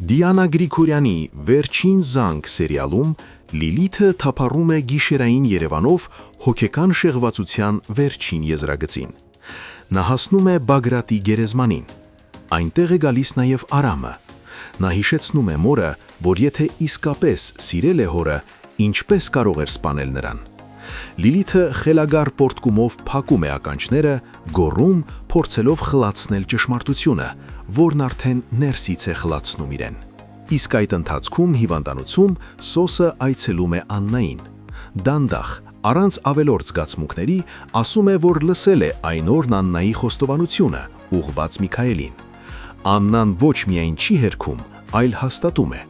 Դիանա Գրիգորյանի «Վերջին զանգ» սերիալում Լիլիթը թափառում է գիշերային Երևանով հոգեկան շեղվածության վերջին եզրագծին։ Նա հասնում է Բագրատի գերեզմանին։ Այնտեղ է գալիս նաև Արամը։ Նա հիշեցնում է մորը, որ եթե իսկապես սիրել է հորը, ինչպես կարող էր սպանել նրան։ Լիլիթը խելագար պորտկումով փակում է ականջները, գոռում, փորձելով խլացնել ճշմարտությունը, որն արդեն ներսից է խլացնում իրեն։ Իսկ այդ ընթացքում հիվանդանոցում Սոսը այցելում է Աննային։ Դանդաղ, առանց ավելորդ զգացմունքների, ասում է, որ լսել է այն օրն Աննայի խոստովանությունը, ուղղված Միքայելին։ Աննան ոչ միայն չի հերքում, այլ հաստատում է։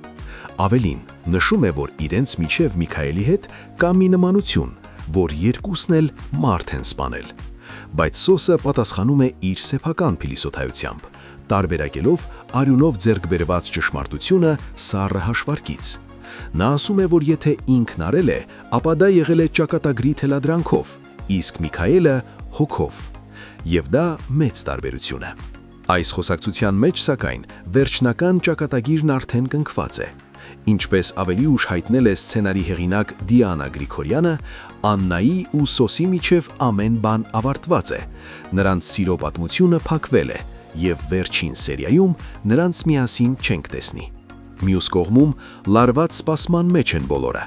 Ավելին, նշում է, որ իրենց միջև Միքայելի հետ կա մի նմանություն, որ երկուսն էլ մարդ են սպանել։ Բայց Սոսը պատասխանում է իր սեփական փիլիսոփայությամբ, տարբերակելով արյունով ձեռք բերված ճշմարտությունը սառը հաշվարկից։ Նա ասում է, որ եթե ինքն արել է, ապա դա եղել է ճակատագրի թելադրանքով, իսկ Միքայելը հոգով։ Եվ դա մեծ տարբերություն է։ Այս խոսակցության մեջ, սակայն, վերջնական ճակատագիրն արդեն կնքված է։ Ինչպես ավելի ուշ հայտնել է սցենարի հեղինակ Դիանա Գրիգորյանը, Աննայի ու Սոսի միջև ամեն բան ավարտված է։ Նրանց սիրո պատմությունը փակվել է, եւ վերջին սերիայում նրանց միասին չենք տեսնի։ Մյուս կողմում լարված սպասման մեջ են բոլորը։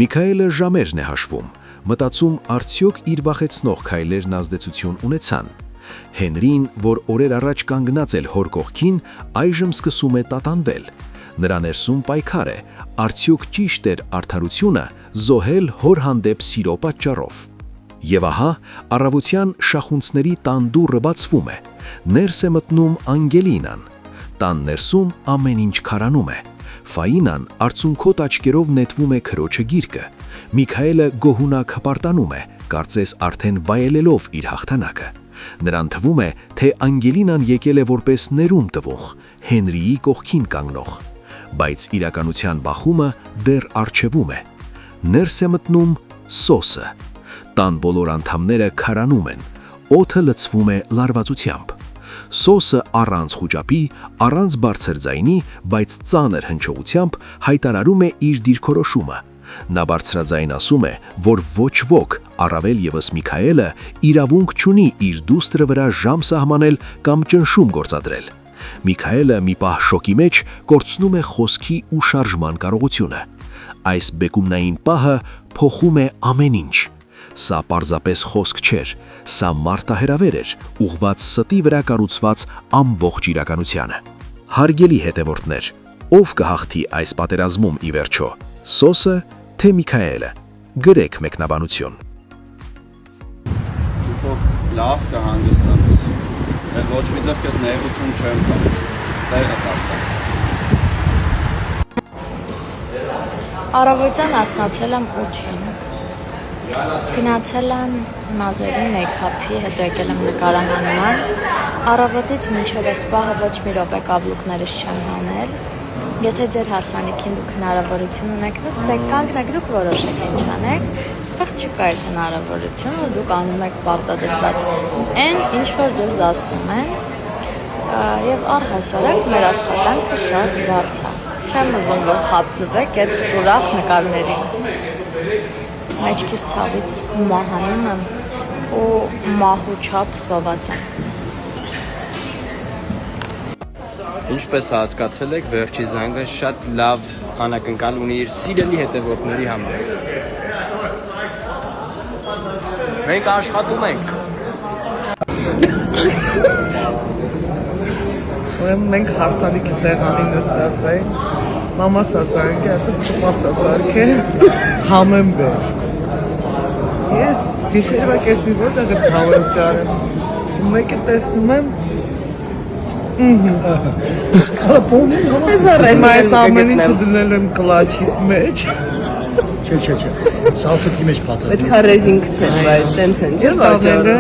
Միքայելը ժամերն է հաշվում, մտածում արդյոք իր վախեցնող քայլերն ազդեցություն ունեցան։ Հենրին, որ օրեր առաջ կանգնած էր հոր կողքին, այժմ սկսում է տատանվել։ Նրա ներսում պայքար է, արդյոք ճիշտ էր արդարությունը զոհել հոր հանդեպ սիրո պատճառով։ Եվ ահա, առավոտյան շախունցների տան դուռը բացվում է, ներս է մտնում Անգելինան։ Տան ներսում ամեն ինչ քարանում է։ Ֆաինան արցունքոտ աչքերով նետվում է քրոջը գիրկը։ Միքայելը գոհունակ հպարտանում է, կարծես արդեն վայելելով իր հաղթանակը։ Նրան թվում է, թե Անգելինան եկել է որպես ներում տվող, Հենրիի կողքին կանգնող, բայց իրականության բախումը դեռ առջևում է։ Ներս է մտնում Սոսը։ Տան բոլոր անդամները քարանում են, օդը լցվում է լարվածությամբ։ Սոսը առանց խուճապի, առանց բարձր ձայնի, բայց ծանր հնչողությամբ հայտարարում է իր դիրքորոշումը։ Նա բարձրաձայն ասում է, որ ոչ ոք, առավել ևս Միքայելը, իրավունք չունի իր դուստրը վրա ժամ սահմանել կամ ճնշում գործադրել։ Միքայելը մի պահ շոկի մեջ կորցնում է խոսքի ու շարժման կարողությունը։ Այս բեկումնային պահը փոխում է ամեն ինչ։ Սա պարզապես խոսք չէր, սա մարտահրավեր էր, ուղղված ստի վրա կառուցված ամբողջ իրականությանը։ Հարգելի հետևորդներ, ով կհաղթի այս պատերազմում ի վերջո, Սոսը թե Միքայելը, գրեք մեկնաբանություն։ Լավ կհանգստանաս, ես ոչ մի ձև կեզ նեղություն չեմ կանում, տեղը տասա։ Առավոտյան արթնացել եմ 8-ին, գնացել եմ մազերի մեյքափի, հետո եկել եմ նկարահանման, առավոտից մինչև այս պահը ոչ մի րոպե կաբլուկներս չեմ հանել։ Եթե ձեր հարսանիքին դուք հնարավորություն ունեք նստեք, կանգնեք, դուք որոշեք ինչ անեք, այստեղ չկա այդ հնարավորությունը, դուք անում եք պարտադրված այն, ինչ որ ձեզ ասում են, եւ առհասարակ մեր աշխատանքը շատ բարդ է։ Չեմ ուզում, որ խաբնվեք այդ ուրախ նկարներին։ Մեջքիս ցավից մահանում եմ ու մահու չափ սոված եմ։ Ինչպես հասկացել եք, վերջի զանգը շատ լավ անակնկալ ունի իր սիրելի հետևորդների համար։ Մենք աշխատում ենք։ Մենք հարսանիքի սեղանին նստած ենք, մամաս ասանք է, ասաց սպաս ասարք է, համեմ բեր։ Ես գիշերվա կեսի որտեղ եմ համեմ ճարեմ, մեկը տեսնում եմ, այս ամեն ինչը դնել եմ կլաչիս մեջ։ Չէ, սալֆետի մեջ պատրաստել։ Պետք է ռեզինք ցեն, բայց տենց են, չէ՞ վաճառը։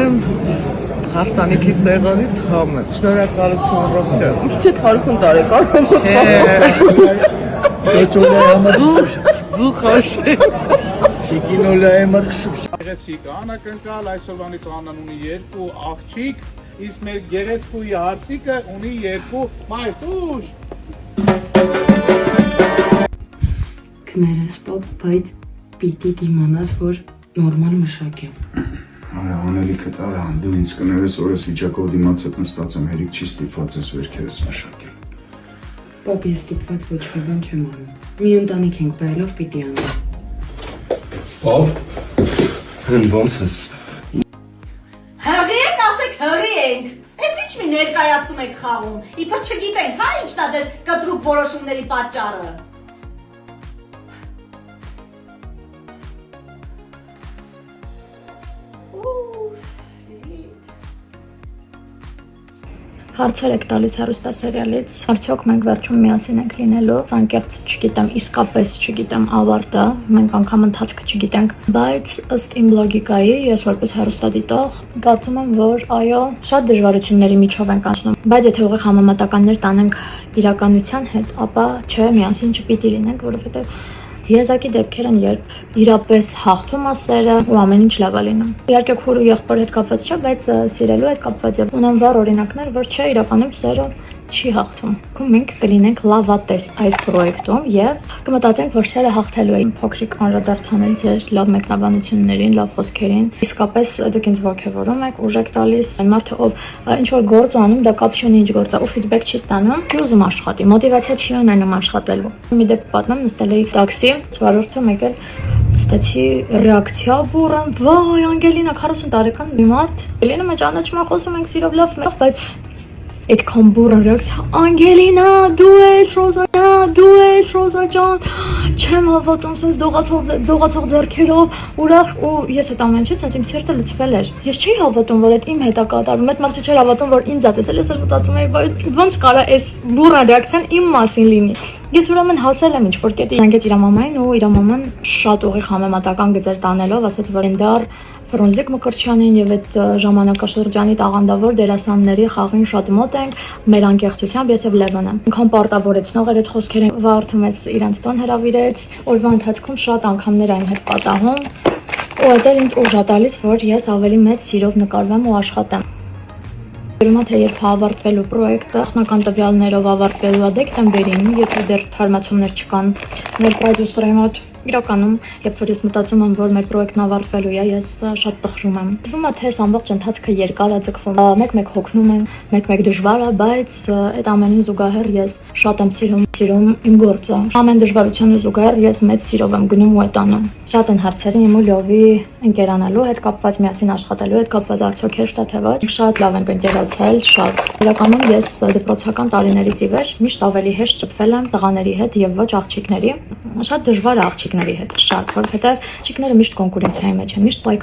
Հարսանիքի սեղանից համեմ։ Շնորհակալություն Ռոբերտ։ Ինչ է թարխուն տարեկան։ Դու խաշտի։ Շիկինոլայի մարքշուպ։ Գեղեցիկ անակնկալ, այսօրվանից Աննան ունի 2 աղջիկ, իսկ մեր գեղեցկուի հարսիկը ունի 2 մայրտուշ։ միտքներս, բայց պիտի դիմանաս, որ նորմալ մշակ եմ։ Արա, անելիքը տարան, դու ինձ կներես, որ ես վիճակով դիմաց հետ նստած եմ, հերիք չի ստիպված ես վերքերս մշակել։ Պապ, ես ստիպված ոչ մի բան չեմ անում։ Մի ընտանիք ենք բերելով պիտի անեմ։ Ով։ Ոնց ես։ Հղի ենք, ասեք հղի ենք։ Էս ինչ մի ներկայացում եք խաղում։ Իբր չգիտենք, հա ինչն է ձեր կտրուկ որոշումների պատճառը։ Հարցեր եք տալիս հեռուստասերիալից, արդյոք մենք վերջում միասին ենք լինելու, անկեղծ չգիտեմ, իսկապես չգիտեմ ավարտը, մենք անգամ ընթացքը չգիտենք, բայց ըստ իմ լոգիկայի, ես որպես հեռուստադիտող, կարծում եմ, որ այո, շատ դժվարությունների միջով ենք անցնում, բայց եթե ուղիղ համեմատականներ տանենք իրականության հետ, ապա չէ, միասին չպիտի լինենք, որովհետև Եզակի դեպքեր են, երբ իրապես հաղթում է սերը ու ամեն ինչ լավ է լինում։ Իհարկե քուր ու եղբոր հետ կապված չէ, բայց սիրելու հետ կապված է։ Ունեմ վառ օրինակներ, որ չէ, իրականում սերը չի հաղթում։ Ու մենք կլինենք լավատես այս պրոյեկտում եւ կմտածենք, որ սերը հաղթելու է։ Փոքրիկ անդրադարձանել ձեր լավ մեկնաբանություններին, լավ խոսքերին։ Իսկապես դուք ինձ ողջևորում եք, ուժ եք տալիս։ Այն մարդը, ով ինչ որ գործ անում, դա կապ չունի ինչ գործ է, ու ֆիդբեք չի ստանում, չի ուզում աշխատի, մոտիվացիա չի ունենում աշխատելու։ Մի դեպք պատմեմ, նստել էի տաքսի, վարորդը մեկ էլ ստացի ռեակցիա բուրըն, վայ, Անգելինա 40 տարեկան մի մարդ։ Անգելինա մեջ ճանաչում եմ, խոսում ենք սիրով լավ, բայց այդքան բուրըն ռեակցիա, Անգելինա, դու ես Ռոզա ջան, չեմ հավատում, sense դողացող ձեռքերով, ուրախ ու ես այդ ամեն ինչից իմ սիրտը լցվել էր։ Ես չի հավատում, որ այդ իմ հետ է կատարվում, այդ մարդը չէր հավատում, որ ինձ է տեսել, ես էլ մտածում էի, ոնց կարա այս բուրըն ռեակցիան իմ մասին լինի։ Ես ուրեմն հասել եմ ինչ-որ կետի, զանգեց իր մամային ու իր մաման շատ ուղիղ համեմատական գծեր տանելով, ասաց, որ Էնդար Ֆրոնզիկ Մկրտչյանին եւ այդ ժամանակաշրջանի տաղանդավոր դերասանների խաղին շատ մոտ ենք, մեր անկեղծությամբ ես եւ Լևոնը։ Ինքան պարտավորեցնող էր այդ խոսքերը, վարդում ես իրանց տան հրավիրեց, օրվա ընթացքում շատ անգամներ այն հետ պատահում, ու դա ինձ ուժ է տալիս, որ ես ավելի մեծ սիրով նկարվեմ ու աշխատեմ։ Հիմա թե երբ ավարտվելու պրոյեկտը, նախնական տվյալներով ավարտվելու է դեկտեմբերին, եթե դեռ թարմացումներ չկան մեր պրոդյուսերի մոտ, իրականում, երբ որ ես մտածում եմ, որ մեր պրոյեկտն ավարտվելու է, ես շատ տխրում եմ։ Թվում է, թե ամբողջ ընթացքը երկար է ձգվում, մեկ-մեկ հոգնում եմ, մեկ-մեկ դժվար է, բայց այդ ամենին զուգահեռ ես շատ եմ սիրում իմ գործը։ Ամեն դժվարությանը զուգահեռ ես մեծ սիրով եմ գնում ու այդ անում։ Շատ են հարցերը իմ ու Լյովի ընկերանալու հետ կապված, միասին աշխատելու հետ կապված, արդյոք հեշտ է թե ոչ։ Շատ լավ ենք ընկերացել, շատ։ Իրականում ես դպրոցական տարիներից ի վեր միշտ ավելի հեշտ շփվել եմ տղաների հետ եւ ոչ աղջիկների։ Շատ դժվար է աղջիկների հետ, շատ, որովհետեւ աղջիկները միշտ կոնկուրենցիայի մեջ են, միշտ պայքար